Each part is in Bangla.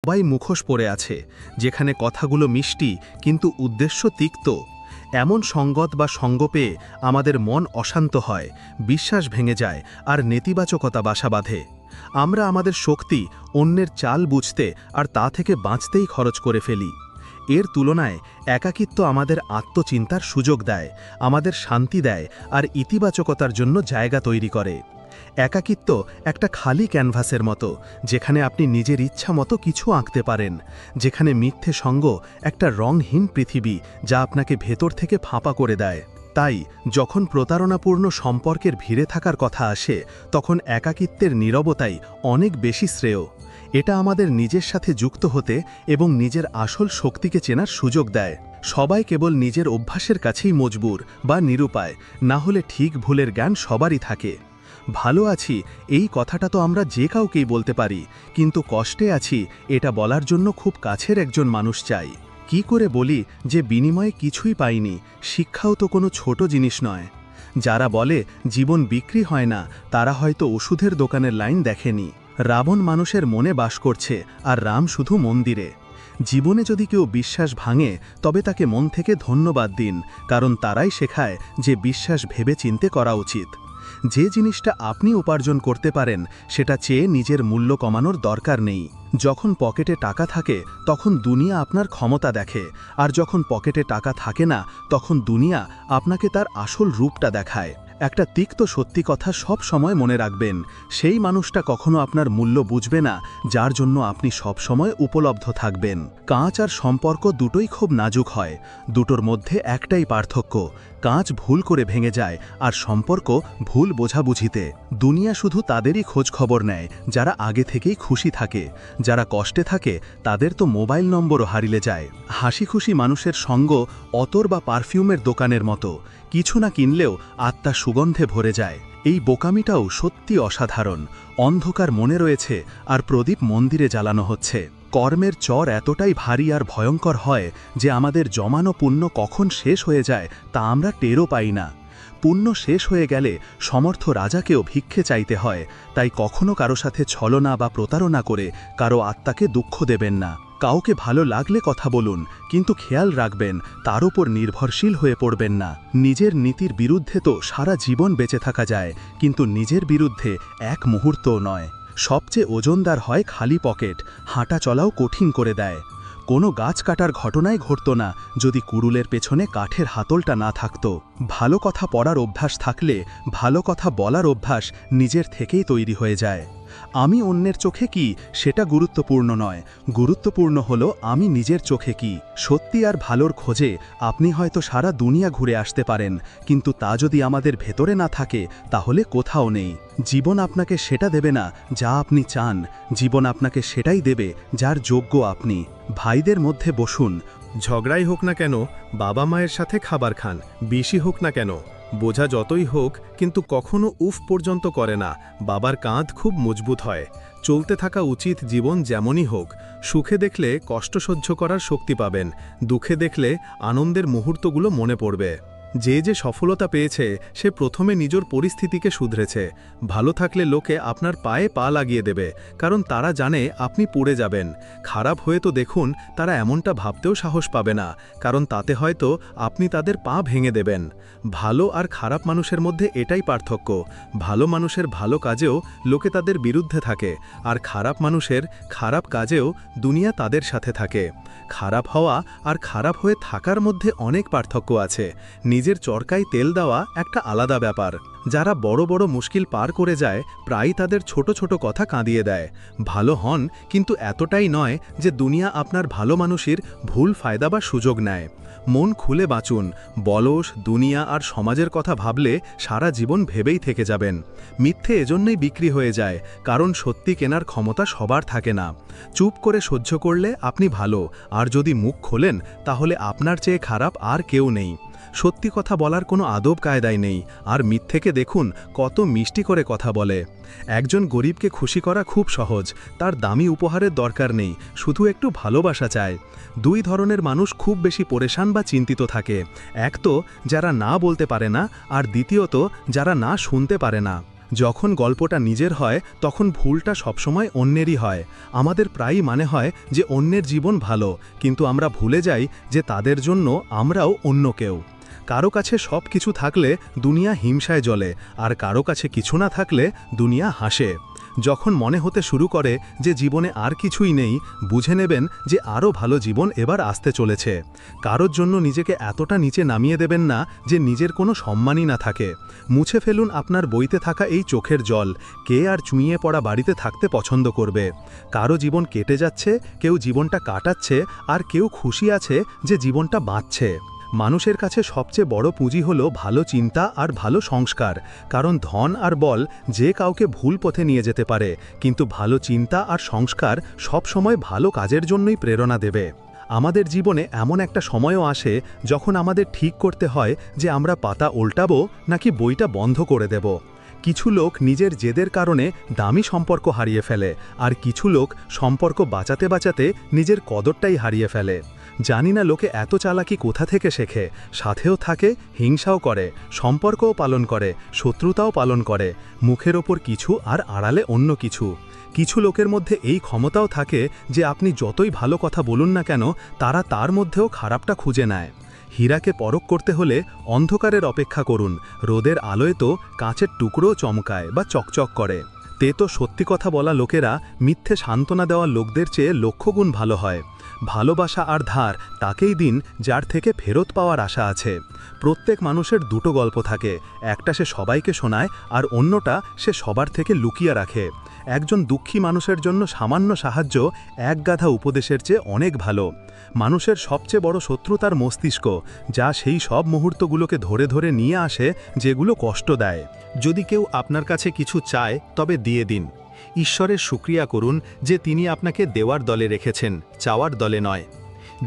সবাই মুখোশ পরে আছে, যেখানে কথাগুলো মিষ্টি কিন্তু উদ্দেশ্য তিক্ত। এমন সঙ্গত বা সঙ্গ পেয়ে আমাদের মন অশান্ত হয়, বিশ্বাস ভেঙে যায় আর নেতিবাচকতা বাসা বাঁধে। আমরা আমাদের শক্তি অন্যের চাল বুঝতে আর তা থেকে বাঁচতেই খরচ করে ফেলি। এর তুলনায় একাকিত্ব আমাদের আত্মচিন্তার সুযোগ দেয়, আমাদের শান্তি দেয় আর ইতিবাচকতার জন্য জায়গা তৈরি করে। একাকিত্ব একটা খালি ক্যানভাসের মতো, যেখানে আপনি নিজের ইচ্ছা মতো কিছু আঁকতে পারেন, যেখানে মিথ্যে সঙ্গ একটা রংহীন পৃথিবী যা আপনাকে ভেতর থেকে ফাঁপা করে দেয়। তাই যখন প্রতারণাপূর্ণ সম্পর্কের ভিড়ে থাকার কথা আসে, তখন একাকিত্বের নীরবতাই অনেক বেশি শ্রেয়। এটা আমাদের নিজের সাথে যুক্ত হতে এবং নিজের আসল শক্তিকে চেনার সুযোগ দেয়। সবাই কেবল নিজের অভ্যাসের কাছেই মজবুর বা নিরুপায়, না হলে ঠিক ভুলের জ্ঞান সবারই থাকে। ভালো আছি এই কথাটা তো আমরা যে কাউকেই বলতে পারি, কিন্তু কষ্টে আছি এটা বলার জন্য খুব কাছের একজন মানুষ চাই। কি করে বলি যে বিনিময়ে কিছুই পাইনি? শিক্ষাও তো কোনো ছোট জিনিস নয়। যারা বলে জীবন বিক্রি হয় না, তারা হয়তো ওষুধের দোকানের লাইন দেখেনি। রাবণ মানুষের মনে বাস করছে আর রাম শুধু মন্দিরে। জীবনে যদি কেউ বিশ্বাস ভাঙে, তবে তাকে মন থেকে ধন্যবাদ দিন, কারণ তারাই শেখায় যে বিশ্বাস ভেবে চিন্তে করা উচিত। যে জিনিসটা আপনি উপার্জন করতে পারেন, সেটা চেয়ে নিজের মূল্য কমানোর দরকার নেই। যখন পকেটে টাকা থাকে তখন দুনিয়া আপনার ক্ষমতা দেখে, আর যখন পকেটে টাকা থাকে না তখন দুনিয়া আপনাকে তার আসল রূপটা দেখায়। একটা তিক্ত সত্যি কথা সব সময় মনে রাখবেন, সেই মানুষটা কখনো আপনার মূল্য বুঝবে না যার জন্য আপনি সব সময় উপলব্ধ থাকবেন। কাঁচ আর সম্পর্ক দুটোই খুব নাজুক হয়, দুটোর মধ্যে একটাই পার্থক্য, কাঁচ ভুল করে ভেঙে যায় আর সম্পর্ক ভুল বোঝাবুঝিতে। দুনিয়া শুধু তাদেরই খোঁজ খবর নেয় যারা আগে থেকেই খুশি থাকে, যারা কষ্টে থাকে তাদের তো মোবাইল নম্বরও হারিয়ে যায়। হাসি খুশি মানুষের সঙ্গ অতর বা পারফিউমের দোকানের মতো, কিছু না কিনলেও আত্মা সুগন্ধে ভরে যায়। এই বোকামিটাও সত্যি অসাধারণ। অন্ধকার মনে রয়েছে আর প্রদীপ মন্দিরে জ্বালানো হচ্ছে। কর্মের চর এতটাই ভারী আর ভয়ঙ্কর হয় যে আমাদের জমানো পুণ্য কখন শেষ হয়ে যায় তা আমরা টেরও পাই না। পুণ্য শেষ হয়ে গেলে সমর্থ রাজাকেও ভিক্ষে চাইতে হয়। তাই কখনো কারো সাথে ছলনা বা প্রতারণা করে কারো আত্মাকে দুঃখ দেবেন না। কাউকে ভালো লাগলে কথা বলুন, কিন্তু খেয়াল রাখবেন তার উপর নির্ভরশীল হয়ে পড়বেন না। নিজের নীতির বিরুদ্ধে তো সারা জীবন বেঁচে থাকা যায়, কিন্তু নিজের বিরুদ্ধে এক মুহূর্তও নয়। সবচেয়ে ওজনদার হয় খালি পকেট, হাঁটা চলাও কঠিন করে দেয়। কোনো গাছ কাটার ঘটনাই ঘটত না যদি কুড়ুলের পেছনে কাঠের হাতলটা না থাকত। ভালো কথা পড়ার অভ্যাস থাকলে ভালো কথা বলার অভ্যাস নিজের থেকেই তৈরি হয়ে যায়। আমি অন্যের চোখে কি সেটা গুরুত্বপূর্ণ নয়, গুরুত্বপূর্ণ হলো আমি নিজের চোখে কি। সত্যি আর ভালোর খোঁজে আপনি হয়তো সারা দুনিয়া ঘুরে আসতে পারেন, কিন্তু তা যদি আমাদের ভেতরে না থাকে তাহলে কোথাও নেই। জীবন আপনাকে সেটা দেবে না যা আপনি চান, জীবন আপনাকে সেটাই দেবে যার যোগ্য আপনি। ভাইদের মধ্যে বসুন, ঝগড়াই হোক না কেন, বাবা মায়ের সাথে খাবার খান, বেশি হোক না কেন, বোঝা যতই হোক কিন্তু কখনো উফ পর্যন্ত করে না। বাবার কাঁধ খুব মজবুত হয়। চলতে থাকা উচিত জীবন যেমনই হোক। সুখে দেখলে কষ্ট সহ্য করার শক্তি পাবেন, দুঃখে দেখলে আনন্দের মুহূর্তগুলো মনে পড়বে। যে সফলতা পেয়েছে সে প্রথমে নিজের পরিস্থিতিকে শুধরেছে। ভালো থাকলে লোকে আপনার পায়ে পা লাগিয়ে দেবে, কারণ তারা জানে আপনি পড়ে যাবেন। খারাপ হয়ে তো দেখুন, তারা এমনটা ভাবতেও সাহস পাবে না, কারণ তাতে হয়তো আপনি তাদের পা ভেঙে দেবেন। ভালো আর খারাপ মানুষের মধ্যে এটাই পার্থক্য। ভালো মানুষের ভালো কাজেও লোকে তাদের বিরুদ্ধে থাকে, আর খারাপ মানুষের খারাপ কাজেও দুনিয়া তাদের সাথে থাকে। খারাপ হওয়া আর খারাপ হয়ে থাকার মধ্যে অনেক পার্থক্য আছে। নিজের চরকায় তেল দেওয়া একটা আলাদা ব্যাপার। যারা বড় বড় মুশকিল পার করে যায়, প্রায়ই তাদের ছোট ছোট কথা কাঁদিয়ে দেয়। ভালো হন, কিন্তু এতটাই নয় যে দুনিয়া আপনার ভালো মানুষের ভুল ফায়দা বা সুযোগ নেয়। মন খুলে বাঁচুন। বলস, দুনিয়া আর সমাজের কথা ভাবলে সারা জীবন ভেবেই থেকে যাবেন। মিথ্যে এজন্যই বিক্রি হয়ে যায়, কারণ সত্যি কেনার ক্ষমতা সবার থাকে না। চুপ করে সহ্য করলে আপনি ভালো, আর যদি মুখ খোলেন তাহলে আপনার চেয়ে খারাপ আর কেউ নেই। সত্যি কথা বলার কোনো আদব কায়দাই নেই, আর মিথ্যেকে দেখুন কত মিষ্টি করে কথা বলে। একজন গরিবকে খুশি করা খুব সহজ, তার দামি উপহারের দরকার নেই, শুধু একটু ভালোবাসা চায়। দুই ধরনের মানুষ খুব বেশি পরেশান বা চিন্তিত থাকে, এক তো যারা না বলতে পারে না, আর দ্বিতীয়ত যারা না শুনতে পারে না। যখন গল্পটা নিজের হয় তখন ভুলটা সবসময় অন্যেরই হয়। আমাদের প্রায়ই মনে হয় যে অন্যের জীবন ভালো, কিন্তু আমরা ভুলে যাই যে তাদের জন্য আমরাও অন্য কেউ। কারো কাছে সব কিছু থাকলে দুনিয়া হিংসায় জ্বলে, আর কারো কাছে কিছু না থাকলে দুনিয়া হাসে। যখন মনে হতে শুরু করে যে জীবনে আর কিছুই নেই, বুঝে নেবেন যে আরও ভালো জীবন এবার আসতে চলেছে। কারোর জন্য নিজেকে এতটা নিচে নামিয়ে দেবেন না যে নিজের কোনো সম্মানই না থাকে। মুছে ফেলুন আপনার বইতে থাকা এই চোখের জল। কে আর চুঁইয়ে পড়া বাড়িতে থাকতে পছন্দ করবে? কারো জীবন কেটে যাচ্ছে, কেউ জীবনটা কাটাচ্ছে, আর কেউ খুশি আছে যে জীবনটা বাঁচছে। মানুষের কাছে সবচেয়ে বড় পুঁজি হলো ভালো চিন্তা আর ভালো সংস্কার, কারণ ধন আর বল যে কাউকে ভুল পথে নিয়ে যেতে পারে, কিন্তু ভালো চিন্তা আর সংস্কার সব সময় ভালো কাজের জন্যই প্রেরণা দেবে। আমাদের জীবনে এমন একটা সময়ও আসে যখন আমাদের ঠিক করতে হয় যে আমরা পাতা উল্টাবো নাকি বইটা বন্ধ করে দেব। কিছু লোক নিজের জেদের কারণে দামি সম্পর্ক হারিয়ে ফেলে, আর কিছু লোক সম্পর্ক বাঁচাতে বাঁচাতে নিজের কদরটাই হারিয়ে ফেলে। জানি না লোকে এত চালাকি কোথা থেকে শেখে। সাথেও থাকে, হিংসাও করে, সম্পর্কও পালন করে, শত্রুতাও পালন করে, মুখের ওপর কিছু আর আড়ালে অন্য কিছু। কিছু লোকের মধ্যে এই ক্ষমতাও থাকে যে আপনি যতই ভালো কথা বলুন না কেন, তারা তার মধ্যেও খারাপটা খুঁজে নেয়। হীরাকে পরখ করতে হলে অন্ধকারের অপেক্ষা করুন, রোদের আলোয় তো কাঁচের টুকরোও চমকায় বা চকচক করে। তো সত্যি কথা বলা লোকেরা মিথ্যে সান্ত্বনা দেওয়া লোকদের চেয়ে লক্ষগুণ ভালো হয়। ভালোবাসা আর ধার তাকেই দিন যার থেকে ফেরত পাওয়ার আশা আছে। প্রত্যেক মানুষের দুটো গল্প থাকে, একটা সে সবাইকে শোনায় আর অন্যটা সে সবার থেকে লুকিয়ে রাখে। একজন দুঃখী মানুষের জন্য সামান্য সাহায্য এক গাধা উপদেশের চেয়ে অনেক ভালো। মানুষের সবচেয়ে বড় শত্রু তার মস্তিষ্ক, যা সেই সব মুহূর্তগুলোকে ধরে ধরে নিয়ে আসে যেগুলো কষ্ট দেয়। যদি কেউ আপনার কাছে কিছু চায় তবে দিয়ে দিন। ঈশ্বরের শুকরিয়া করুন যে তিনি আপনাকে দেওয়ার দলে রেখেছেন, চাওয়ার দলে নয়।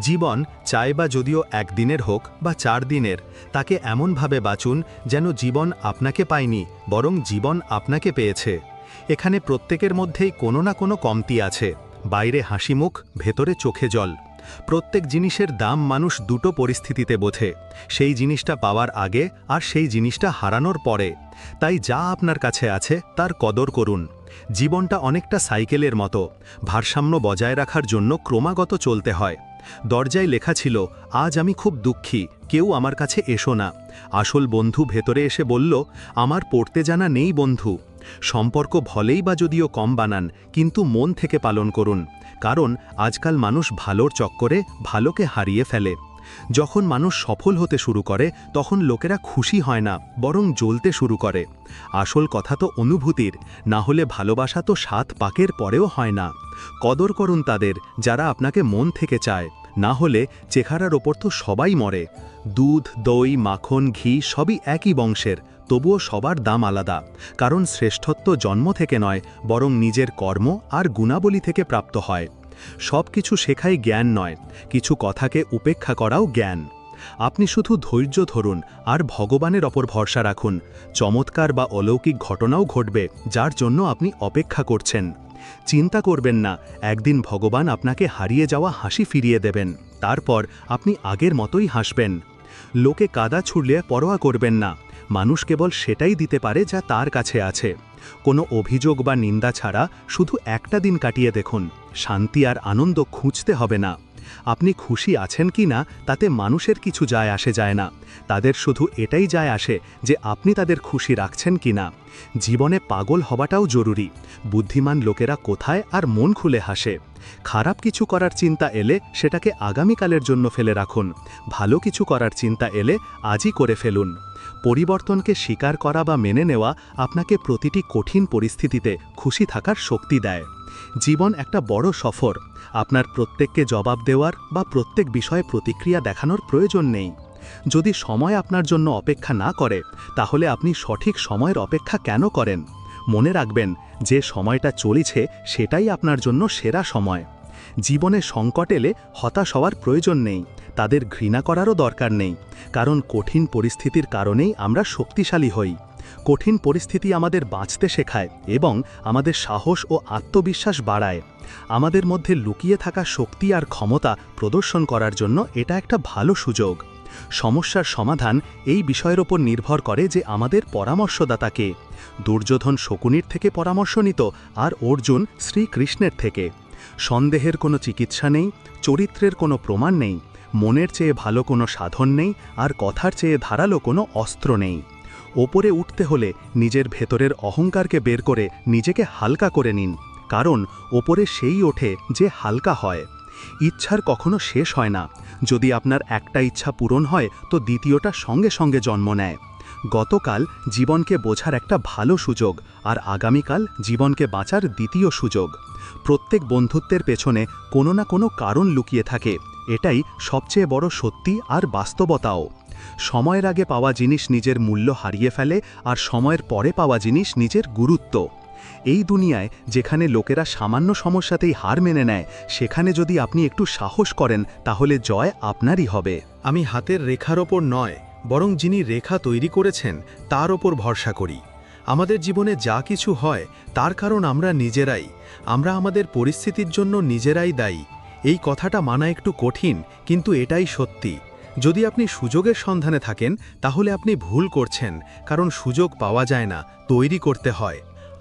জীবন চায় বা যদিও একদিনের হোক বা 4 দিনের, তাকে এমনভাবে বাঁচুন যেন জীবন আপনাকে পায়নি, বরং জীবন আপনাকে পেয়েছে। এখানে প্রত্যেকের মধ্যেই কোনো না কোনো কমতি আছে। বাইরে হাসিমুখ, ভেতরে চোখে জল। প্রত্যেক জিনিসের দাম মানুষ দুটো পরিস্থিতিতে বোঝে, সেই জিনিসটা পাওয়ার আগে আর সেই জিনিসটা হারানোর পরে। তাই যা আপনার কাছে আছে তার কদর করুন। জীবনটা অনেকটা সাইকেলের মতো, ভারসাম্য বজায় রাখার জন্য ক্রমাগত চলতে হয়। দরজায় লেখা ছিল, আজ আমি খুব দুঃখী, কেউ আমার কাছে এসো না। আসল বন্ধু ভেতরে এসে বলল, আমার পড়তে জানা নেই বন্ধু। সম্পর্ক ভলেই বা যদিও কম বানান, কিন্তু মন থেকে পালন করুন, কারণ আজকাল মানুষ ভালোর চক্করে ভালোকে হারিয়ে ফেলে। যখন মানুষ সফল হতে শুরু করে তখন লোকেরা খুশি হয় না, বরং জ্বলতে শুরু করে। আসল কথা তো অনুভূতির, না হলে ভালোবাসা তো 7 পাকের পরেও হয় না। কদর করুন তাদের যারা আপনাকে মন থেকে চায়, না হলে চেহারার ওপর তো সবাই মরে। দুধ, দই, মাখন, ঘি সবই একই বংশের, তবুও সবার দাম আলাদা, কারণ শ্রেষ্ঠত্ব জন্ম থেকে নয়, বরং নিজের কর্ম আর গুণাবলী থেকে প্রাপ্ত হয়। সব কিছু শেখাই জ্ঞান নয়, কিছু কথাকে উপেক্ষা করাও জ্ঞান। আপনি শুধু ধৈর্য ধরুন আর ভগবানের ওপর ভরসা রাখুন। চমৎকার বা অলৌকিক ঘটনাও ঘটবে যার জন্য আপনি অপেক্ষা করছেন। চিন্তা করবেন না, একদিন ভগবান আপনাকে হারিয়ে যাওয়া হাসি ফিরিয়ে দেবেন, তারপর আপনি আগের মতোই হাসবেন। লোকে কাদা ছুড়লে পরোয়া করবেন না, মানুষ কেবল সেটাই দিতে পারে যা তার কাছে আছে। কোনো অভিযোগ বা নিন্দা ছাড়া শুধু একটা দিন কাটিয়ে দেখুন, শান্তি আর আনন্দ খুঁজতে হবে না। আপনি খুশি আছেন কি না তাতে মানুষের কিছু যায় যায় না, তাদের শুধু এটাই যায় আসে যে আপনি তাদের খুশি রাখছেন কি না। জীবনে পাগল হওয়াটাও জরুরি। বুদ্ধিমান লোকেরা কোথায় আর মন খুলে হাসে। খারাপ কিছু করার চিন্তা এলে সেটাকে আগামীকালের জন্য ফেলে রাখুন, ভালো কিছু করার চিন্তা এলে আজই করে ফেলুন। পরিবর্তনকে স্বীকার করা বা মেনে নেওয়া আপনাকে প্রতিটি কঠিন পরিস্থিতিতে খুশি থাকার শক্তি দেয়। জীবন একটা বড় সফর, আপনার প্রত্যেককে জবাব দেওয়ার বা প্রত্যেক বিষয়ে প্রতিক্রিয়া দেখানোর প্রয়োজন নেই। যদি সময় আপনার জন্য অপেক্ষা না করে, তাহলে আপনি সঠিক সময়ের অপেক্ষা কেন করেন? মনে রাখবেন, যে সময়টা চলেছে সেটাই আপনার জন্য সেরা সময়। জীবনে সংকট এলে হতাশ হওয়ার প্রয়োজন নেই, তাদের ঘৃণা করারও দরকার নেই, কারণ কঠিন পরিস্থিতির কারণেই আমরা শক্তিশালী হই। কঠিন পরিস্থিতি আমাদের বাঁচতে শেখায় এবং আমাদের সাহস ও আত্মবিশ্বাস বাড়ায়। আমাদের মধ্যে লুকিয়ে থাকা শক্তি আর ক্ষমতা প্রদর্শন করার জন্য এটা একটা ভালো সুযোগ। সমস্যার সমাধান এই বিষয়ের ওপর নির্ভর করে যে আমাদের পরামর্শদাতাকে। দুর্যোধন শকুনির থেকে পরামর্শ নিত, আর অর্জুন শ্রীকৃষ্ণের থেকে। সন্দেহের কোনো চিকিৎসা নেই, চরিত্রের কোনো প্রমাণ নেই, মনের চেয়ে ভালো কোনো সাধন নেই, আর কথার চেয়ে ধারালো কোনো অস্ত্র নেই। ওপরে উঠতে হলে নিজের ভেতরের অহংকারকে বের করে নিজেকে হালকা করে নিন, কারণ ওপরে সেই ওঠে যে হালকা হয়। ইচ্ছার কখনো শেষ হয় না। যদি আপনার একটা ইচ্ছা পূরণ হয় তো দ্বিতীয়টা সঙ্গে সঙ্গে জন্ম নেয়। গতকাল জীবনকে বোঝার একটা ভালো সুযোগ, আর আগামীকাল জীবনকে বাঁচার দ্বিতীয় সুযোগ। প্রত্যেক বন্ধুত্বের পেছনে কোনো না কোনো কারণ লুকিয়ে থাকে, এটাই সবচেয়ে বড় সত্যি আর বাস্তবতাও। সময়ের আগে পাওয়া জিনিস নিজের মূল্য হারিয়ে ফেলে, আর সময়ের পরে পাওয়া জিনিস নিজের গুরুত্ব। এই দুনিয়ায় যেখানে লোকেরা সামান্য সমস্যাতেই হার মেনে নেয়, সেখানে যদি আপনি একটু সাহস করেন তাহলে জয় আপনারই হবে। আমি হাতের রেখার ওপর নয়, বরং যিনি রেখা তৈরি করেছেন তার ওপর ভরসা করি। আমাদের জীবনে যা কিছু হয় তার কারণ আমরা নিজেরাই। আমরা আমাদের পরিস্থিতির জন্য নিজেরাই দায়ী। এই কথাটা মানা একটু কঠিন, কিন্তু এটাই সত্যি। যদি আপনি সুযোগের সন্ধানে থাকেন তাহলে আপনি ভুল করছেন, কারণ সুযোগ পাওয়া যায় না, তৈরি করতে হয়।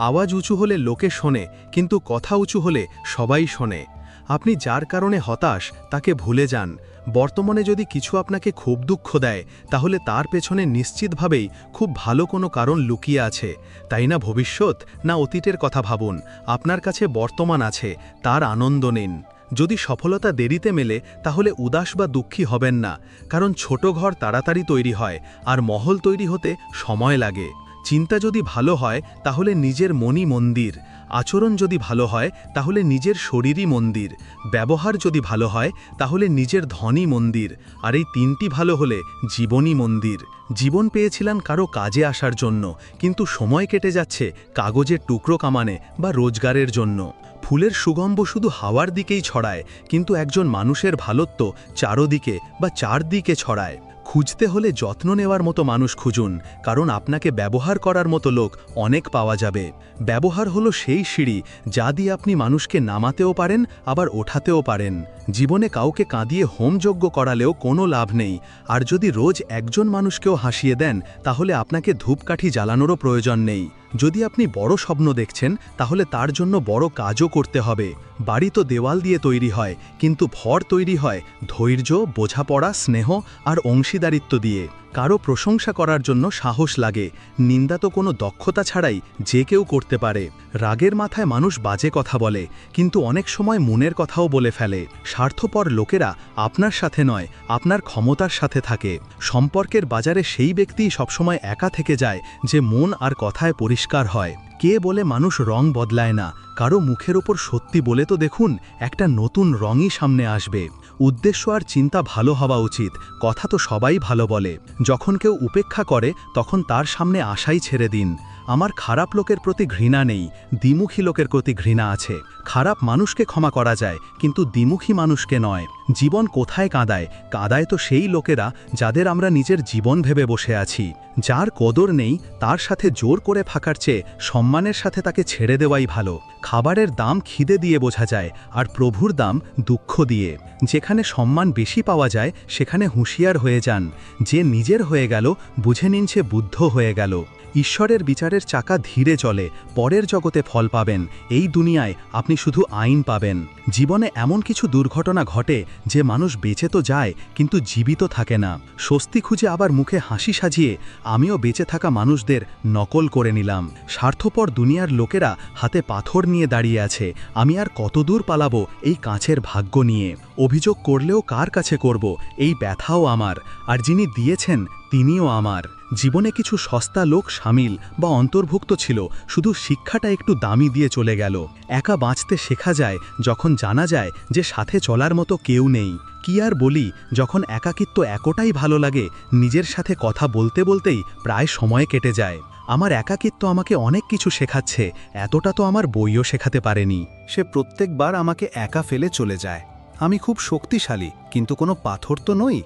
আওয়াজ উঁচু হলে লোকে শোনে, কিন্তু কথা উঁচু হলে সবাই শোনে। আপনি যার কারণে হতাশ তাকে ভুলে যান। বর্তমানে যদি কিছু আপনাকে খুব দুঃখ দেয়, তাহলে তার পেছনে নিশ্চিতভাবেই খুব ভালো কোনো কারণ লুকিয়ে আছে। তাই না ভবিষ্যৎ না অতীতের কথা ভাবুন। আপনার কাছে বর্তমান আছে, তার আনন্দ নিন। যদি সফলতা দেরিতে মেলে তাহলে উদাস বা দুঃখী হবেন না, কারণ ছোট ঘর তাড়াতাড়ি তৈরি হয়, আর মহল তৈরি হতে সময় লাগে। চিন্তা যদি ভালো হয় তাহলে নিজের মনই মন্দির, আচরণ যদি ভালো হয় তাহলে নিজের শরীরই মন্দির, ব্যবহার যদি ভালো হয় তাহলে নিজের ধনই মন্দির, আর এই তিনটি ভালো হলে জীবনই মন্দির। জীবন পেয়েছিলেন কারো কাজে আসার জন্য, কিন্তু সময় কেটে যাচ্ছে কাগজের টুকরো কামানে বা রোজগারের জন্য। ফুলের সুগন্ধ শুধু হাওয়ার দিকেই ছড়ায়, কিন্তু একজন মানুষের ভালোত্ব চারদিকে বা চারদিকে ছড়ায়। খুঁজতে হলে যত্ন নেওয়ার মতো মানুষ খুঁজুন, কারণ আপনাকে ব্যবহার করার মতো লোক অনেক পাওয়া যাবে। ব্যবহার হলো সেই সিঁড়ি যা দিয়ে আপনি মানুষকে নামাতেও পারেন আবার ওঠাতেও পারেন। জীবনে কাউকে কাঁদিয়ে হোমযজ্ঞ করালেও কোনো লাভ নেই, আর যদি রোজ একজন মানুষকেও হাসিয়ে দেন তাহলে আপনাকে ধূপকাঠি জ্বালানোরও প্রয়োজন নেই। যদি আপনি বড় স্বপ্ন দেখছেন তাহলে তার জন্য বড় কাজও করতে হবে। বাড়ি তো দেওয়াল দিয়ে তৈরি হয়, কিন্তু ভর তৈরি হয় ধৈর্য, বোঝাপড়া, স্নেহ আর অংশীদারিত্ব দিয়ে। কারো প্রশংসা করার জন্য সাহস লাগে, নিন্দা তো কোনো দক্ষতা ছাড়াই যে কেউ করতে পারে। রাগের মাথায় মানুষ বাজে কথা বলে, কিন্তু অনেক সময় মনের কথাও বলে ফেলে। স্বার্থপর লোকেরা আপনার সাথে নয়, আপনার ক্ষমতার সাথে থাকে। সম্পর্কের বাজারে সেই ব্যক্তিই সবসময় একা থেকে যায় যে মন আর কথায় পরিষ্কার হয়। কে বলে মানুষ রং বদলায় না, কারো মুখের ওপর সত্যি বলে তো দেখুন, একটা নতুন রঙই সামনে আসবে। উদ্দেশ্য আর চিন্তা ভালো হওয়া উচিত, কথা তো সবাই ভালো বলে। যখন কেউ উপেক্ষা করে তখন তার সামনে আশাই ছেড়ে দিন। আমার খারাপ লোকের প্রতি ঘৃণা নেই, দ্বিমুখী লোকের প্রতি ঘৃণা আছে। খারাপ মানুষকে ক্ষমা করা যায়, কিন্তু দ্বিমুখী মানুষকে নয়। জীবন কোথায় কাঁদায়? কাঁদায় তো সেই লোকেরা যাদের আমরা নিজের জীবন ভেবে বসে আছি। যার কদর নেই তার সাথে জোর করে থাকার চেয়ে সম্মানের সাথে তাকে ছেড়ে দেওয়াই ভালো। খাবারের দাম খিদে দিয়ে বোঝা যায়, আর প্রভুর দাম দুঃখ দিয়ে। যেখানে সম্মান বেশি পাওয়া যায় সেখানে হুঁশিয়ার হয়ে যান। যে নিজের হয়ে গেল বুঝে নিন সে বুদ্ধ হয়ে গেল। ঈশ্বরের বিচারের চাকা ধীরে চলে, পরের জগতে ফল পাবেন। এই দুনিয়ায় আপনি শুধু আইন পাবেন। জীবনে এমন কিছু দুর্ঘটনা ঘটে যে মানুষ বেঁচে তো যায় কিন্তু জীবিত থাকে না। স্বস্তি খুঁজে আবার মুখে হাসি সাজিয়ে আমিও বেঁচে থাকা মানুষদের নকল করে নিলাম। স্বার্থপর দুনিয়ার লোকেরা হাতে পাথর নিয়ে দাঁড়িয়ে আছে। আমি আর কতদূর পালাবো এই কাঁচের ভাগ্য নিয়ে? অভিযোগ করলেও কার কাছে করব? এই ব্যথাও আমার, আর যিনি দিয়েছেন তিনিও আমার। জীবনে কিছু সস্তা লোক সামিল বা অন্তর্ভুক্ত ছিল, শুধু শিক্ষাটা একটু দামি দিয়ে চলে গেল। একা বাঁচতে শেখা যায় যখন জানা যায় যে সাথে চলার মতো কেউ নেই। কি আর বলি, যখন একাকিত্ব এতটাই ভালো লাগে নিজের সাথে কথা বলতে বলতেই প্রায় সময় কেটে যায়। আমার একাকিত্ব আমাকে অনেক কিছু শেখাচ্ছে, এতটা তো আমার বইও শেখাতে পারেনি। সে প্রত্যেকবার আমাকে একা ফেলে চলে যায়। আমি খুব শক্তিশালী, কিন্তু কোনো পাথর তো নই।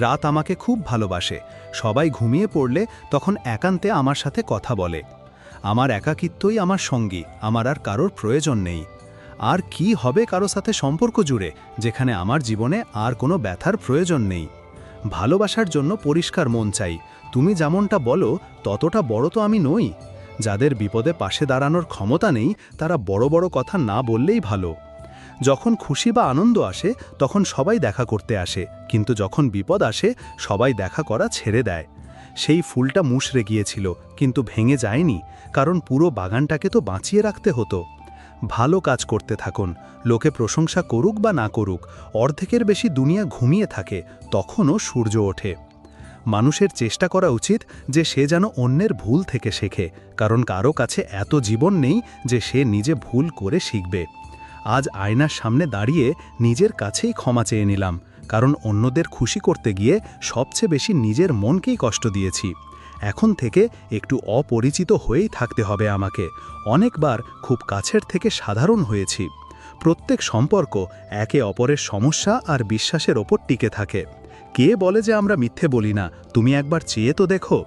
রাত আমাকে খুব ভালোবাসে। সবাই ঘুমিয়ে পড়লে তখন একান্তে আমার সাথে কথা বলে। আমার একাকিত্বই আমার সঙ্গী, আমার আর কারোর প্রয়োজন নেই। আর কি হবে কারো সাথে সম্পর্ক জুড়ে যেখানে আমার জীবনে আর কোনো ব্যথার প্রয়োজন নেই? ভালোবাসার জন্য পরিষ্কার মন চাই। তুমি যেমনটা বলো ততটা বড় তো আমি নই। যাদের বিপদে পাশে দাঁড়ানোর ক্ষমতা নেই তারা বড় বড় কথা না বললেই ভালো। যখন খুশি বা আনন্দ আসে তখন সবাই দেখা করতে আসে, কিন্তু যখন বিপদ আসে সবাই দেখা করা ছেড়ে দেয়। সেই ফুলটা মুষড়ে গিয়েছিল, কিন্তু ভেঙে যায়নি, কারণ পুরো বাগানটাকে তো বাঁচিয়ে রাখতে হতো। ভালো কাজ করতে থাকুন, লোকে প্রশংসা করুক বা না করুক, অর্ধেকের বেশি দুনিয়া ঘুমিয়ে থাকে, তখনও সূর্য ওঠে। মানুষের চেষ্টা করা উচিত যে সে যেন অন্যের ভুল থেকে শেখে, কারণ কারো কাছে এত জীবন নেই যে সে নিজে ভুল করে শিখবে। আজ আয়নার সামনে দাঁড়িয়ে নিজের কাছেই ক্ষমা চেয়ে নিলাম, কারণ অন্যদের খুশি করতে গিয়ে সবচেয়ে বেশি নিজের মনকেই কষ্ট দিয়েছি। এখন থেকে একটু অপরিচিত হয়েই থাকতে হবে আমাকে। অনেকবার খুব কাছের থেকে সাধারণ হয়েছি। প্রত্যেক সম্পর্ক একে অপরের সমস্যা আর বিশ্বাসের ওপর টিকে থাকে। কে বলে যে আমরা মিথ্যে বলি না? তুমি একবার চেয়ে তো দেখো।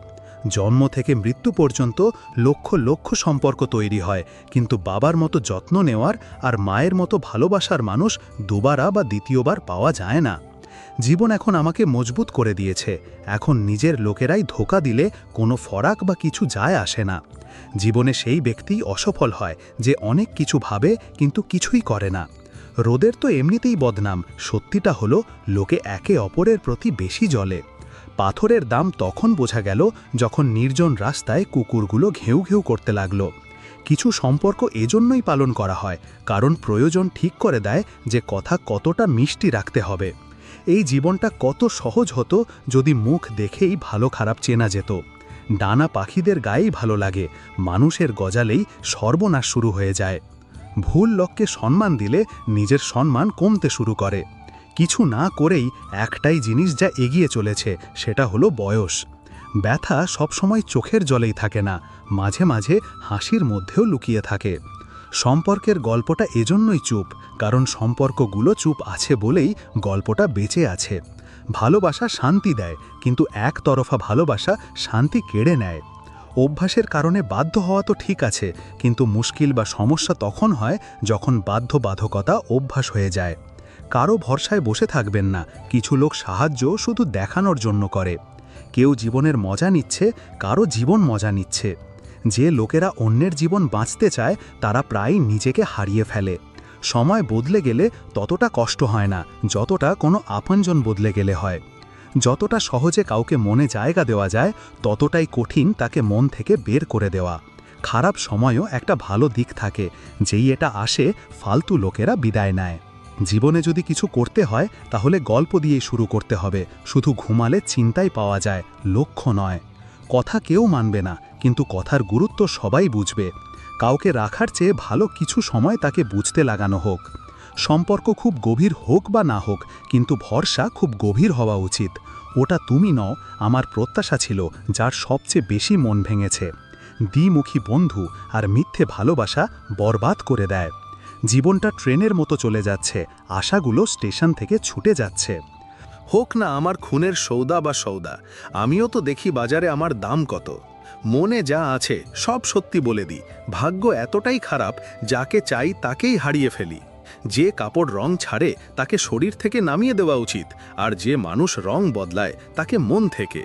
জন্ম থেকে মৃত্যু পর্যন্ত লক্ষ লক্ষ সম্পর্ক তৈরি হয়, কিন্তু বাবার মতো যত্ন নেওয়ার আর মায়ের মতো ভালোবাসার মানুষ দুবার বা দ্বিতীয়বার পাওয়া যায় না। জীবন এখন আমাকে মজবুত করে দিয়েছে। এখন নিজের লোকেরাই ধোঁকা দিলে কোনো ফরাক বা কিছু যায় আসে না। জীবনে সেই ব্যক্তিই অসফল হয় যে অনেক কিছু ভাবে কিন্তু কিছুই করে না। রোদের তো এমনিতেই বদনাম, সত্যিটা হলো লোকে একে অপরের প্রতি বেশি জ্বলে। পাথরের দাম তখন বোঝা গেল যখন নির্জন রাস্তায় কুকুরগুলো ঘেউ ঘেউ করতে লাগলো। কিছু সম্পর্ক এজন্যই পালন করা হয়, কারণ প্রয়োজন ঠিক করে দেয় যে কথা কতটা মিষ্টি রাখতে হবে। এই জীবনটা কত সহজ হতো যদি মুখ দেখেই ভালো খারাপ চেনা যেত। ডানা পাখিদের গায়েই ভালো লাগে, মানুষের গজালেই সর্বনাশ শুরু হয়ে যায়। ভুল লোককে সম্মান দিলে নিজের সম্মান কমতে শুরু করে। কিছু না করেই একটাই জিনিস যা এগিয়ে চলেছে, সেটা হলো বয়স। ব্যথা সবসময় চোখের জলেই থাকে না, মাঝে মাঝে হাসির মধ্যেও লুকিয়ে থাকে। সম্পর্কের গল্পটা এজন্যই চুপ, কারণ সম্পর্কগুলো চুপ আছে বলেই গল্পটা বেঁচে আছে। ভালোবাসা শান্তি দেয়, কিন্তু একতরফা ভালোবাসা শান্তি কেড়ে নেয়। অভ্যাসের কারণে বাধ্য হওয়া তো ঠিক আছে, কিন্তু মুশকিল বা সমস্যা তখন হয় যখন বাধ্যবাধকতা অভ্যাস হয়ে যায়। কারো ভরসায় বসে থাকবেন না, কিছু লোক সাহায্য শুধু দেখানোর জন্য করে। কেউ জীবনের মজা নিচ্ছে, কারো জীবন মজা নিচ্ছে। যে লোকেরা অন্যের জীবন বাঁচতে চায় তারা প্রায়ই নিজেকে হারিয়ে ফেলে। সময় বদলে গেলে ততটা কষ্ট হয় না যতটা কোনো আপনজন বদলে গেলে হয়। যতটা সহজে কাউকে মনে জায়গা দেওয়া যায় ততটাই কঠিন তাকে মন থেকে বের করে দেওয়া। খারাপ সময়ও একটা ভালো দিক থাকে, যেই এটা আসে ফালতু লোকেরা বিদায় নেয়। জীবনে যদি কিছু করতে হয় তাহলে গল্প দিয়েই শুরু করতে হবে। শুধু ঘুমালে চিন্তাই পাওয়া যায়, লক্ষ্য নয়। কথা কেউ মানবে না, কিন্তু কথার গুরুত্ব সবাই বুঝবে। কাউকে রাখার চেয়ে ভালো কিছু সময় তাকে বুঝতে লাগানো হোক। সম্পর্ক খুব গভীর হোক বা না হোক, কিন্তু ভরসা খুব গভীর হওয়া উচিত। ওটা তুমি নও, আমার প্রত্যাশা ছিল যার সবচেয়ে বেশি মন ভেঙেছে। দ্বিমুখী বন্ধু আর মিথ্যে ভালোবাসা বরবাদ করে দেয়। জীবনটা ট্রেনের মতো চলে যাচ্ছে, আশাগুলো স্টেশন থেকে ছুটে যাচ্ছে। হোক না আমার খুনের সৌদা বা সৌদা, আমিও তো দেখি বাজারে আমার দাম কত। মনে যা আছে সব সত্যি বলে দিই। ভাগ্য এতটাই খারাপ, যাকে চাই তাকেই হারিয়ে ফেলি। যে কাপড় রং ছাড়ে তাকে শরীর থেকে নামিয়ে দেওয়া উচিত, আর যে মানুষ রং বদলায় তাকে মন থেকে।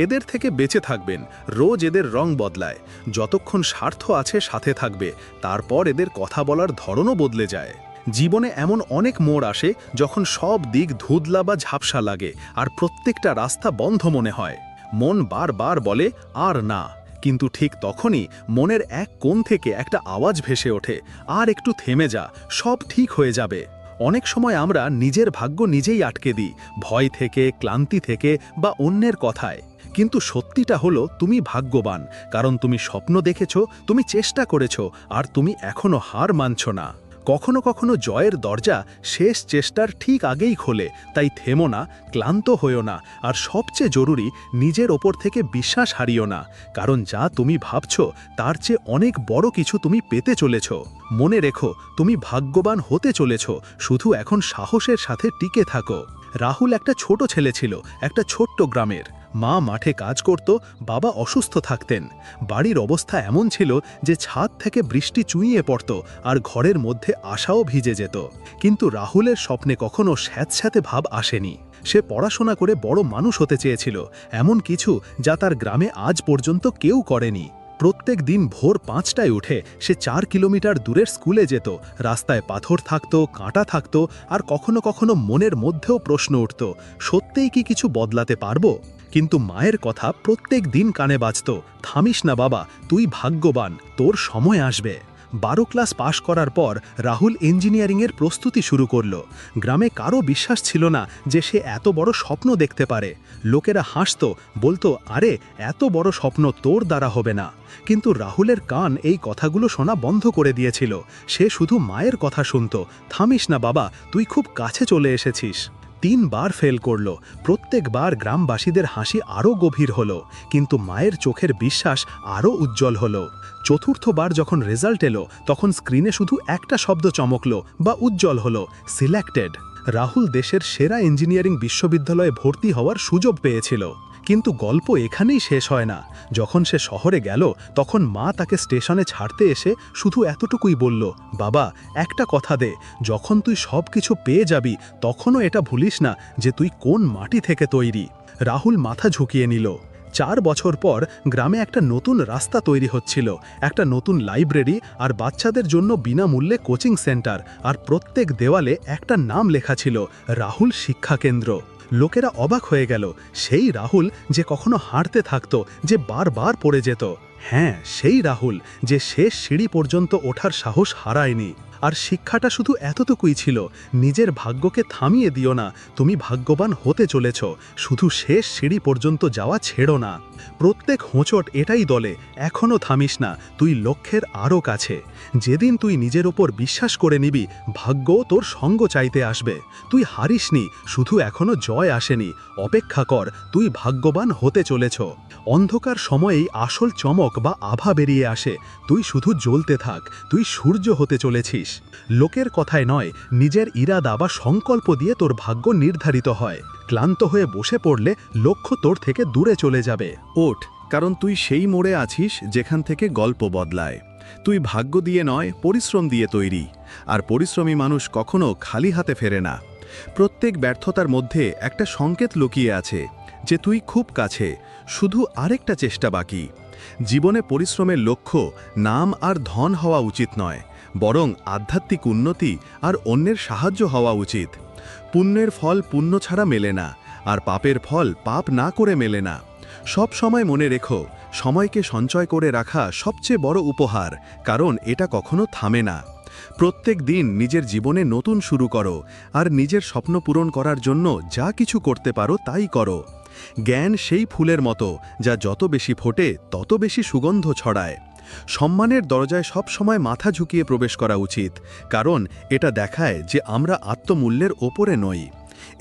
এদের থেকে বেঁচে থাকবেন, রোজ এদের রং বদলায়। যতক্ষণ স্বার্থ আছে সাথে থাকবে, তারপর এদের কথা বলার ধরনও বদলে যায়। জীবনে এমন অনেক মোড় আসে যখন সব দিক ধুঁধলা বা ঝাপসা লাগে, আর প্রত্যেকটা রাস্তা বন্ধ মনে হয়। মন বারবার বলে আর না, কিন্তু ঠিক তখনই মনের এক কোণ থেকে একটা আওয়াজ ভেসে ওঠে, আর একটু থেমে যা, সব ঠিক হয়ে যাবে। অনেক সময় আমরা নিজের ভাগ্য নিজেই আটকে দিই, ভয় থেকে, ক্লান্তি থেকে বা অন্যের কথায়। কিন্তু সত্যিটা হলো তুমি ভাগ্যবান, কারণ তুমি স্বপ্ন দেখেছ, তুমি চেষ্টা করেছ, আর তুমি এখনো হার মানছ না। কখনো কখনো জয়ের দরজা শেষ চেষ্টার ঠিক আগেই খোলে, তাই থেমো না, ক্লান্ত হইও না, আর সবচেয়ে জরুরি নিজের ওপর থেকে বিশ্বাস হারিও না, কারণ যা তুমি ভাবছ তার চেয়ে অনেক বড় কিছু তুমি পেতে চলেছ। মনে রেখো, তুমি ভাগ্যবান হতে চলেছ, শুধু এখন সাহসের সাথে টিকে থাকো। রাহুল একটা ছোট ছেলে ছিল, একটা ছোট্ট গ্রামের। মা মাঠে কাজ করত, বাবা অসুস্থ থাকতেন। বাড়ির অবস্থা এমন ছিল যে ছাদ থেকে বৃষ্টি চুইয়ে পড়ত আর ঘরের মধ্যে আশাও ভিজে যেত। কিন্তু রাহুলের স্বপ্নে কখনো স্যাঁতস্যাঁতে ভাব আসেনি। সে পড়াশোনা করে বড় মানুষ হতে চেয়েছিল, এমন কিছু যা তার গ্রামে আজ পর্যন্ত কেউ করেনি। প্রত্যেক দিন ভোর 5টায় উঠে সে 4 কিলোমিটার দূরের স্কুলে যেত। রাস্তায় পাথর থাকত, কাঁটা থাকত, আর কখনো কখনো মনের মধ্যেও প্রশ্ন উঠত, সত্যিই কি কিছু বদলাতে পারবো? কিন্তু মায়ের কথা প্রত্যেক দিন কানে বাজত, থামিস না বাবা, তুই ভাগ্যবান, তোর সময় আসবে। 12 ক্লাস পাশ করার পর রাহুল ইঞ্জিনিয়ারিংয়ের প্রস্তুতি শুরু করল। গ্রামে কারো বিশ্বাস ছিল না যে সে এত বড় স্বপ্ন দেখতে পারে। লোকেরা হাসত, বলতো, আরে এত বড় স্বপ্ন তোর দ্বারা হবে না। কিন্তু রাহুলের কান এই কথাগুলো শোনা বন্ধ করে দিয়েছিল। সে শুধু মায়ের কথা শুনত, থামিস না বাবা, তুই খুব কাছে চলে এসেছিস। 3 বার ফেল করল। প্রত্যেকবার গ্রামবাসীদের হাসি আরও গভীর হলো, কিন্তু মায়ের চোখের বিশ্বাস আরও উজ্জ্বল হলো। চতুর্থবার যখন রেজাল্ট এলো, তখন স্ক্রিনে শুধু একটা শব্দ চমকলো বা উজ্জ্বল হলো, সিলেক্টেড। রাহুল দেশের সেরা ইঞ্জিনিয়ারিং বিশ্ববিদ্যালয়ে ভর্তি হওয়ার সুযোগ পেয়েছিল। কিন্তু গল্প এখানেই শেষ হয় না। যখন সে শহরে গেল, তখন মা তাকে স্টেশনে ছাড়তে এসে শুধু এতটুকুই বলল, বাবা, একটা কথা দে, যখন তুই সব কিছু পেয়ে যাবি তখনও এটা ভুলিস না যে তুই কোন মাটি থেকে তৈরি। রাহুল মাথা ঝুঁকিয়ে নিল। 4 বছর পর গ্রামে একটা নতুন রাস্তা তৈরি হচ্ছিল, একটা নতুন লাইব্রেরি আর বাচ্চাদের জন্য বিনামূল্যে কোচিং সেন্টার, আর প্রত্যেক দেওয়ালে একটা নাম লেখা ছিল, রাহুল শিক্ষা কেন্দ্র। লোকেরা অবাক হয়ে গেল, সেই রাহুল যে কখনো হাঁটতে থাকতো, যে বারবার পড়ে যেত। হ্যাঁ, সেই রাহুল যে শেষ সিঁড়ি পর্যন্ত ওঠার সাহস হারায়নি। আর শিক্ষাটা শুধু এতটুকুই ছিল, নিজের ভাগ্যকে থামিয়ে দিও না, তুমি ভাগ্যবান হতে চলেছ, শুধু শেষ সিঁড়ি পর্যন্ত যাওয়া ছেড়ো না। প্রত্যেক হোঁচট এটাই বলে, এখনও থামিস না, তুই লক্ষ্যের আরও কাছে। যেদিন তুই নিজের ওপর বিশ্বাস করে নিবি, ভাগ্য তোর সঙ্গ চাইতে আসবে। তুই হারিসনি, শুধু এখনো জয় আসেনি। অপেক্ষা কর, তুই ভাগ্যবান হতে চলেছ। অন্ধকার সময়েই আসল চমক বা আভা বেরিয়ে আসে। তুই শুধু জ্বলতে থাক, তুই সূর্য হতে চলেছিস। লোকের কথায় নয়, নিজের ইরাদা বা সংকল্প দিয়ে তোর ভাগ্য নির্ধারিত হয়। ক্লান্ত হয়ে বসে পড়লে লক্ষ্য তোর থেকে দূরে চলে যাবে। ওঠ, কারণ তুই সেই মোড়ে আছিস যেখান থেকে গল্প বদলায়। তুই ভাগ্য দিয়ে নয়, পরিশ্রম দিয়ে তৈরি। আর পরিশ্রমী মানুষ কখনো খালি হাতে ফেরে না। প্রত্যেক ব্যর্থতার মধ্যে একটা সংকেত লুকিয়ে আছে যে তুই খুব কাছে, শুধু আরেকটা চেষ্টা বাকি। জীবনে পরিশ্রমের লক্ষ্য নাম আর ধন হওয়া উচিত নয়, বরং আধ্যাত্মিক উন্নতি আর অন্যের সাহায্য হওয়া উচিত। পুণ্যের ফল পুণ্য ছাড়া মেলে না, আর পাপের ফল পাপ না করে মেলে না। সব সময় মনে রেখো, সময়কে সঞ্চয় করে রাখা সবচেয়ে বড় উপহার, কারণ এটা কখনো থামে না। প্রত্যেক দিন নিজের জীবনে নতুন শুরু করো, আর নিজের স্বপ্ন পূরণ করার জন্য যা কিছু করতে পারো তাই করো। জ্ঞান সেই ফুলের মতো যা যত বেশি ফোটে তত বেশি সুগন্ধ ছড়ায়। সম্মানের দরজায় সব সময় মাথা ঝুঁকিয়ে প্রবেশ করা উচিত, কারণ এটা দেখায় যে আমরা আত্মমূল্যের ওপরে নই।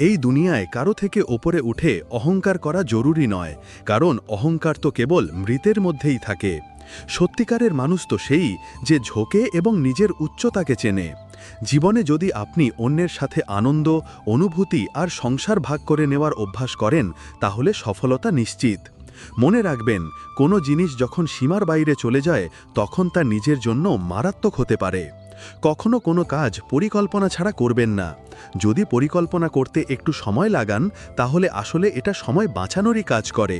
এই দুনিয়ায় কারো থেকে ওপরে উঠে অহংকার করা জরুরি নয়, কারণ অহংকার তো কেবল মৃতের মধ্যেই থাকে। সত্যিকারের মানুষ তো সেই যে ঝোঁকে এবং নিজের উচ্চতাকে চেনে। জীবনে যদি আপনি অন্যের সাথে আনন্দ, অনুভূতি আর সংসার ভাগ করে নেওয়ার অভ্যাস করেন, তাহলে সফলতা নিশ্চিত। মনে রাখবেন, কোনো জিনিস যখন সীমার বাইরে চলে যায়, তখন তা নিজের জন্য মারাত্মক হতে পারে। কখনো কোনো কাজ পরিকল্পনা ছাড়া করবেন না। যদি পরিকল্পনা করতে একটু সময় লাগান, তাহলে আসলে এটা সময় বাঁচানোরই কাজ করে।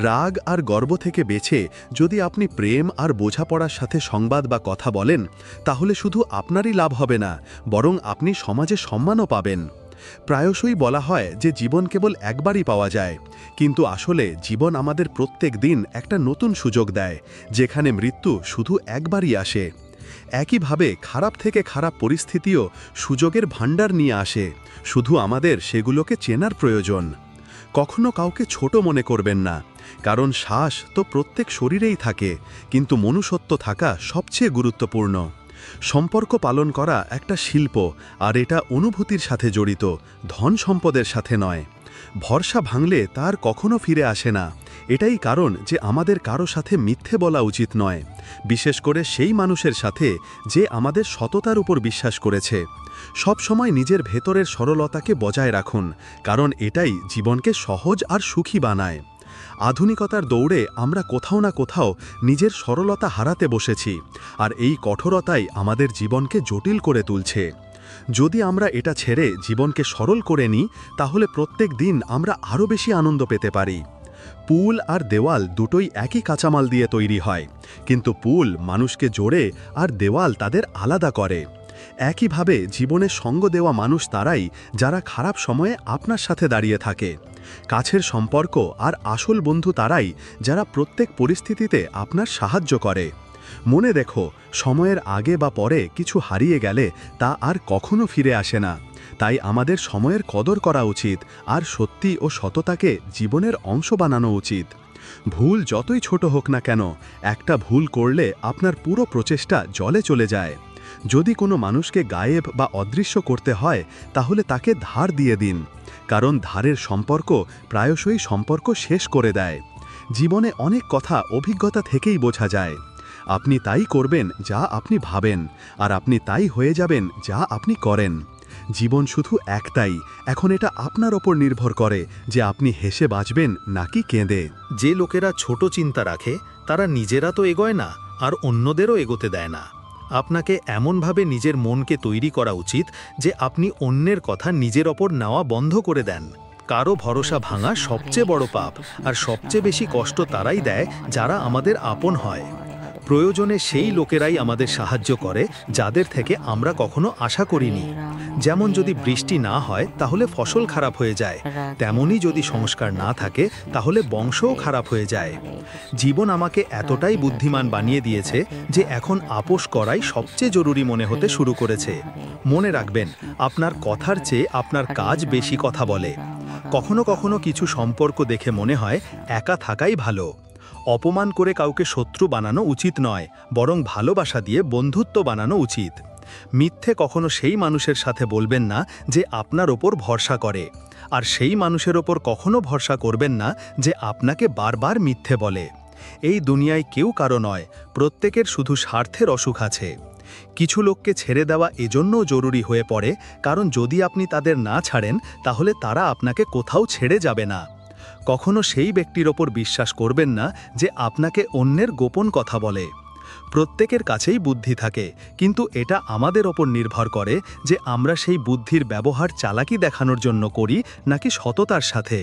রাগ আর গর্ব থেকে বেছে যদি আপনি প্রেম আর বোঝাপড়ার সাথে সংবাদ বা কথা বলেন, তাহলে শুধু আপনারই লাভ হবে না, বরং আপনি সমাজে সম্মানও পাবেন। প্রায়শই বলা হয় যে জীবন কেবল একবারই পাওয়া যায়, কিন্তু আসলে জীবন আমাদের প্রত্যেক দিন একটা নতুন সুযোগ দেয়, যেখানে মৃত্যু শুধু একবারই আসে। একইভাবে খারাপ থেকে খারাপ পরিস্থিতিও সুযোগের ভাণ্ডার নিয়ে আসে, শুধু আমাদের সেগুলোকে চেনার প্রয়োজন। কখনো কাউকে ছোট মনে করবেন না, কারণ শ্বাস তো প্রত্যেক শরীরেই থাকে, কিন্তু মনুষ্যত্ব থাকা সবচেয়ে গুরুত্বপূর্ণ। সম্পর্ক পালন করা একটা শিল্প, আর এটা অনুভূতির সাথে জড়িত, ধন সম্পদের সাথে নয়। ভরসা ভাঙলে তার কখনো ফিরে আসে না। এটাই কারণ যে আমাদের কারো সাথে মিথ্যে বলা উচিত নয়, বিশেষ করে সেই মানুষের সাথে যে আমাদের সততার উপর বিশ্বাস করেছে। সব সময় নিজের ভেতরের সরলতাকে বজায় রাখুন, কারণ এটাই জীবনকে সহজ আর সুখী বানায়। আধুনিকতার দৌড়ে আমরা কোথাও না কোথাও নিজের সরলতা হারাতে বসেছি, আর এই কঠোরতাই আমাদের জীবনকে জটিল করে তুলছে। যদি আমরা এটা ছেড়ে জীবনকে সরল করে নিই, তাহলে প্রত্যেক দিন আমরা আরও বেশি আনন্দ পেতে পারি। পুল আর দেওয়াল দুটোই একই কাঁচামাল দিয়ে তৈরি হয়, কিন্তু পুল মানুষকে জোড়ে আর দেওয়াল তাদের আলাদা করে। একইভাবে জীবনে সঙ্গ দেওয়া মানুষ তারাই যারা খারাপ সময়ে আপনার সাথে দাঁড়িয়ে থাকে। কাছের সম্পর্ক আর আসল বন্ধু তারাই যারা প্রত্যেক পরিস্থিতিতে আপনার সাহায্য করে। মনে রেখো, সময়ের আগে বা পরে কিছু হারিয়ে গেলে তা আর কখনো ফিরে আসে না। তাই আমাদের সময়ের কদর করা উচিত, আর সত্যি ও সততাকে জীবনের অংশ বানানো উচিত। ভুল যতই ছোট হোক না কেন, একটা ভুল করলে আপনার পুরো প্রচেষ্টা জলে চলে যায়। যদি কোনো মানুষকে গায়েব বা অদৃশ্য করতে হয়, তাহলে তাকে ধার দিয়ে দিন, কারণ ধারের সম্পর্ক প্রায়শই সম্পর্ক শেষ করে দেয়। জীবনে অনেক কথা অভিজ্ঞতা থেকেই বোঝা যায়। আপনি তাই করবেন যা আপনি ভাবেন, আর আপনি তাই হয়ে যাবেন যা আপনি করেন। জীবন শুধু একটাই, এখন এটা আপনার ওপর নির্ভর করে যে আপনি হেসে বাঁচবেন নাকি কেঁদে। যে লোকেরা ছোট চিন্তা রাখে তারা নিজেরা তো এগোয় না, আর অন্যদেরও এগোতে দেয় না। আপনাকে এমনভাবে নিজের মনকে তৈরি করা উচিত যে আপনি অন্যের কথা নিজের ওপর নেওয়া বন্ধ করে দেন। কারো ভরসা ভাঙা সবচেয়ে বড় পাপ, আর সবচেয়ে বেশি কষ্ট তারাই দেয় যারা আমাদের আপন হয়। প্রয়োজনে সেই লোকেরাই আমাদের সাহায্য করে যাদের থেকে আমরা কখনো আশা করিনি। যেমন যদি বৃষ্টি না হয় তাহলে ফসল খারাপ হয়ে যায়, তেমনি যদি সংস্কার না থাকে তাহলে বংশও খারাপ হয়ে যায়। জীবন আমাকে এতটাই বুদ্ধিমান বানিয়ে দিয়েছে যে এখন আপোষ করাই সবচেয়ে জরুরি মনে হতে শুরু করেছে। মনে রাখবেন, আপনার কথার চেয়ে আপনার কাজ বেশি কথা বলে। কখনো কখনো কিছু সম্পর্ক দেখে মনে হয় একা থাকাই ভালো। অপমান করে কাউকে শত্রু বানানো উচিত নয়, বরং ভালোবাসা দিয়ে বন্ধুত্ব বানানো উচিত। মিথ্যে কখনো সেই মানুষের সাথে বলবেন না যে আপনার ওপর ভরসা করে, আর সেই মানুষের ওপর কখনো ভরসা করবেন না যে আপনাকে বারবার মিথ্যে বলে। এই দুনিয়ায় কেউ কারো নয়, প্রত্যেকের শুধু স্বার্থের অসুখ আছে। কিছু লোককে ছেড়ে দেওয়া এজন্যও জরুরি হয়ে পড়ে, কারণ যদি আপনি তাদের না ছাড়েন তাহলে তারা আপনাকে কোথাও ছেড়ে যাবে না। কখনো সেই ব্যক্তির ওপর বিশ্বাস করবেন না যে আপনাকে অন্যের গোপন কথা বলে। প্রত্যেকের কাছেই বুদ্ধি থাকে, কিন্তু এটা আমাদের ওপর নির্ভর করে যে আমরা সেই বুদ্ধির ব্যবহার চালাকি দেখানোর জন্য করি নাকি সততার সাথে।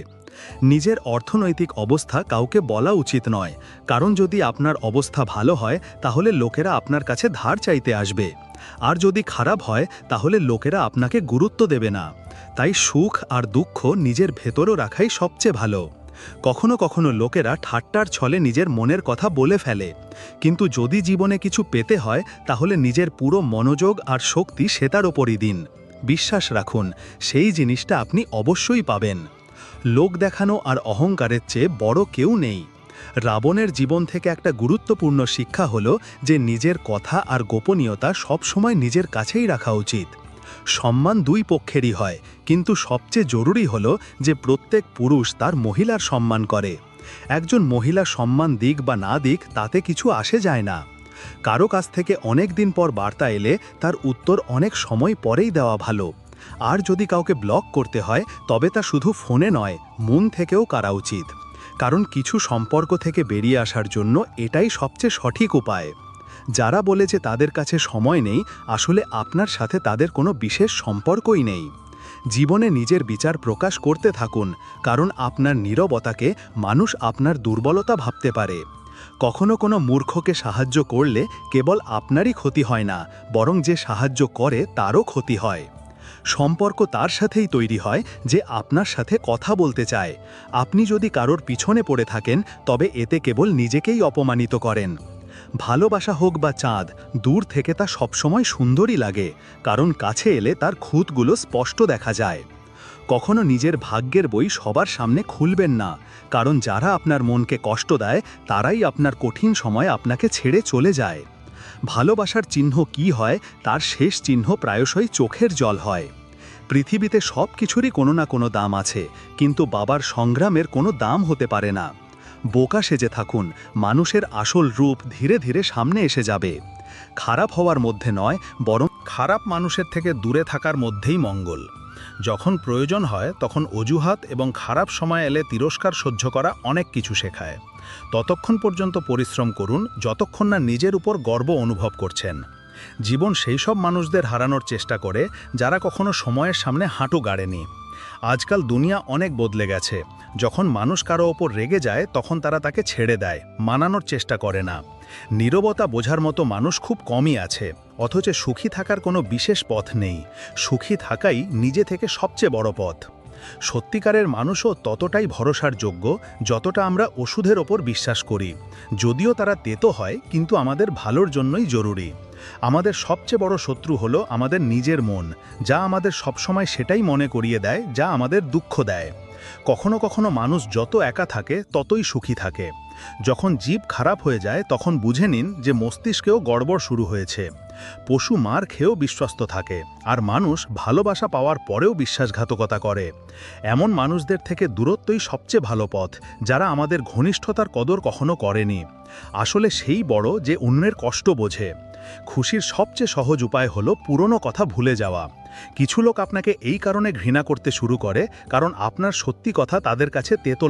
নিজের অর্থনৈতিক অবস্থা কাউকে বলা উচিত নয়, কারণ যদি আপনার অবস্থা ভালো হয় তাহলে লোকেরা আপনার কাছে ধার চাইতে আসবে, আর যদি খারাপ হয় তাহলে লোকেরা আপনাকে গুরুত্ব দেবে না। তাই সুখ আর দুঃখ নিজের ভেতরও রাখাই সবচেয়ে ভালো। কখনো কখনো লোকেরা ঠাট্টার ছলে নিজের মনের কথা বলে ফেলে, কিন্তু যদি জীবনে কিছু পেতে হয় তাহলে নিজের পুরো মনোযোগ আর শক্তি সেটার ওপরই দিন। বিশ্বাস রাখুন, সেই জিনিসটা আপনি অবশ্যই পাবেন। লোক দেখানো আর অহংকারের চেয়ে বড় কেউ নেই। রাবণের জীবন থেকে একটা গুরুত্বপূর্ণ শিক্ষা হলো যে নিজের কথা আর গোপনীয়তা সবসময় নিজের কাছেই রাখা উচিত। সম্মান দুই পক্ষেরই হয়, কিন্তু সবচেয়ে জরুরি হলো যে প্রত্যেক পুরুষ তার মহিলার সম্মান করে। একজন মহিলা সম্মান দিক বা না দিক তাতে কিছু আসে যায় না। কারো কাছ থেকে অনেক দিন পর বার্তা এলে তার উত্তর অনেক সময় পরেই দেওয়া ভালো। আর যদি কাউকে ব্লক করতে হয় তবে তা শুধু ফোনে নয়, মন থেকেও করা উচিত। কারণ কিছু সম্পর্ক থেকে বেরিয়ে আসার জন্য এটাই সবচেয়ে সঠিক উপায়। যারা বলে যে তাদের কাছে সময় নেই, আসলে আপনার সাথে তাদের কোনো বিশেষ সম্পর্কই নেই। জীবনে নিজের বিচার প্রকাশ করতে থাকুন, কারণ আপনার নীরবতাকে মানুষ আপনার দুর্বলতা ভাবতে পারে। কখনো কোনো মূর্খকে সাহায্য করলে কেবল আপনারই ক্ষতি হয় না, বরং যে সাহায্য করে তারও ক্ষতি হয়। সম্পর্ক তার সাথেই তৈরি হয় যে আপনার সাথে কথা বলতে চায়। আপনি যদি কারোর পিছনে পড়ে থাকেন তবে এতে কেবল নিজেকেই অপমানিত করেন। ভালোবাসা হোক বা চাঁদ, দূর থেকে তা সবসময় সুন্দরই লাগে, কারণ কাছে এলে তার খুঁতগুলো স্পষ্ট দেখা যায়। কখনো নিজের ভাগ্যের বই সবার সামনে খুলবেন না, কারণ যারা আপনার মনকে কষ্ট দেয় তারাই আপনার কঠিন সময় আপনাকে ছেড়ে চলে যায়। ভালোবাসার চিহ্ন কি হয়, তার শেষ চিহ্ন প্রায়শই চোখের জল হয়। পৃথিবীতে সব কিছুরই কোনো না কোনো দাম আছে, কিন্তু বাবার সংগ্রামের কোনো দাম হতে পারে না। বোকা সেজে থাকুন, মানুষের আসল রূপ ধীরে ধীরে সামনে এসে যাবে। খারাপ হওয়ার মধ্যে নয়, বরং খারাপ মানুষের থেকে দূরে থাকার মধ্যেই মঙ্গল। যখন প্রয়োজন হয় তখন অজুহাত এবং খারাপ সময় এলে তিরস্কার সহ্য করা অনেক কিছু শেখায়। ততক্ষণ পর্যন্ত পরিশ্রম করুন যতক্ষণ না নিজের উপর গর্ব অনুভব করছেন। জীবন সেই সব মানুষদের হারানোর চেষ্টা করে যারা কখনো সময়ের সামনে হাঁটু গাড়েনি। আজকাল দুনিয়া অনেক বদলে গেছে। যখন মানুষ কারো ওপর রেগে যায় তখন তারা তাকে ছেড়ে দেয়, মানানোর চেষ্টা করে না। নীরবতা বোঝার মতো মানুষ খুব কমই আছে, অথচ সুখী থাকার কোনো বিশেষ পথ নেই। সুখী থাকাই নিজে থেকে সবচেয়ে বড় পথ। সত্যিকারের মানুষও ততটাই ভরসার যোগ্য যতটা আমরা ওষুধের ওপর বিশ্বাস করি, যদিও তারা তেতো হয় কিন্তু আমাদের ভালোর জন্যই জরুরি। আমাদের সবচেয়ে বড় শত্রু হলো আমাদের নিজের মন, যা আমাদের সবসময় সেটাই মনে করিয়ে দেয় যা আমাদের দুঃখ দেয়। কখনো কখনো মানুষ যত একা থাকে ততই সুখী থাকে। যখন জীব খারাপ হয়ে যায় তখন বুঝে নিন যে মস্তিষ্কেও গড়বড় শুরু হয়েছে। পশু মার খেয়েও বিশ্বস্ত থাকে, আর মানুষ ভালোবাসা পাওয়ার পরেও বিশ্বাসঘাতকতা করে। এমন মানুষদের থেকে দূরত্বই সবচেয়ে ভালো পথ, যারা আমাদের ঘনিষ্ঠতার কদর কখনো করেনি। আসলে সেই বড় যে অন্যের কষ্ট বোঝে। খুশির সবচেয়ে সহজ উপায় হলো পুরনো কথা ভুলে যাওয়া। কিছু লোক আপনাকে এই কারণে ঘৃণা করতে শুরু করে কারণ আপনার সত্যি কথা তাদের কাছে তেতো